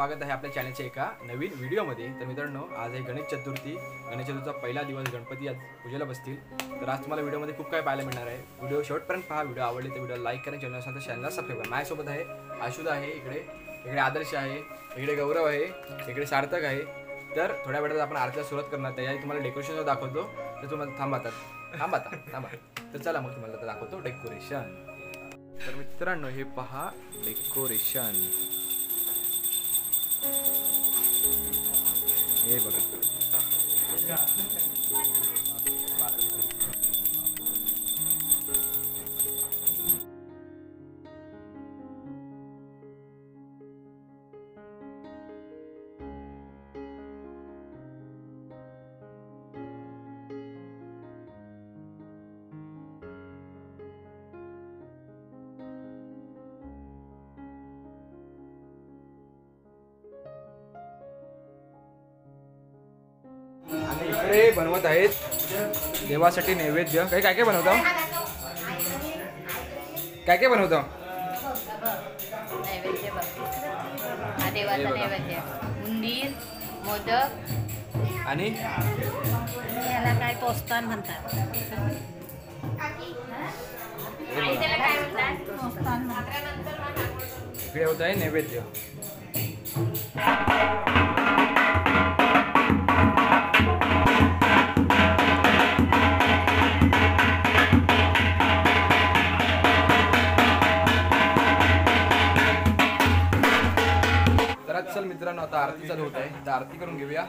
स्वागत आहे आपल्या चॅनलच्या एका नवीन व्हिडिओमध्ये। तर मित्रांनो, आज आहे गणेश चतुर्थी। गणेश चतुर्थीचा पहिला दिवस, गणपती आज पूजेला बसतील। तर आज तुम्हाला व्हिडिओमध्ये खूप काय पाहायला मिळणार आहे। व्हिडिओ शेवटपर्यंत पहा। व्हिडिओ आवडले तर व्हिडिओ लाईक करा, चॅनल असेल तर चॅनलला सबस्क्राईब करा। माझ्यासोबत आहे आशुदा आहे, इकडे आदर्श आहे, इकडे गौरव आहे, इकडे सार्थक आहे। तर थोड्या वेळात आपण आरतीला सुरुवात करणार, त्याआधी तुम्हाला डेकोरेशन दाखवतो। तर तुम्हाला थांबा। तर चला मग तुम्हाला दाखवतो डेकोरेशन। तर मित्रांनो, हे पहा डेकोरेशन, हे बघा। आणि इकडे बनवत आहेत देवासाठी नैवेद्य। काय काय बनवतो? काय बनवतो? नैवेद्य बघ, देवाचा नैवेद्य, उंदीर, मोदक आणि याला काय पोस्तान म्हणतात। इकडे होत आहे नैवेद्य। चल मित्रांनो, आता आरती चालू होत आहे, तर आरती करून घेऊया।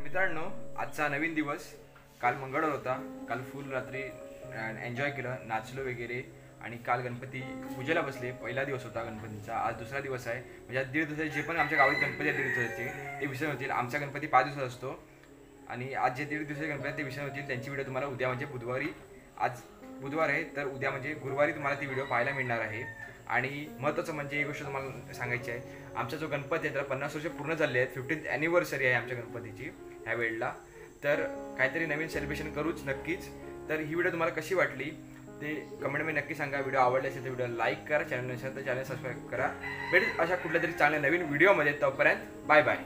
मित्रांनो, आजचा नवीन दिवस. काल मंगळवार होता. काल फुल रात्री एन्जॉय केलं, नाचलो वगैरे. आणि काल गणपती पूजेला बसले. पहिला दिवस होता गणपतीचा. आज दुसरा दिवस आहे. म्हणजे आज 1.5 दिवसाचे जे पण आमच्या गावात गणपती आहे 1.5 दिवसाचे ते विसर्जन होतील. आमचा गणपती 5 दिवसाचा असतो. आणि आज जे 1.5 दिवसाचे गणपती ते विसर्जन होतील. त्यांची व्हिडिओ तुम्हाला उद्या म्हणजे बुधवारी, आज बुधवार आहे तर उद्या म्हणजे गुरुवारी तुम्हाला ती व्हिडिओ पाहायला मिळणार आहे. आणि महत्त्वाचं म्हणजे एक गोष्ट तुम्हाला सांगायची आहे. आमचा जो गणपती आहे त्याला 50 वर्ष पूर्ण झाले आहेत. 15th ॲनिव्हर्सरी आहे आमच्या गणपतीची ह्या वेळेला. तर काहीतरी नवीन सेलिब्रेशन करूच नक्कीच. तर ही व्हिडिओ तुम्हाला कशी वाटली ते कमेंटमध्ये नक्की सांगा. व्हिडिओ आवडला असेल तर व्हिडिओ लाईक करा. चॅनल नसेल तर चॅनल सबस्क्राईब करा. भेट अशा कुठल्या तरी चांगल्या नवीन व्हिडिओमध्ये. तोपर्यंत बाय बाय.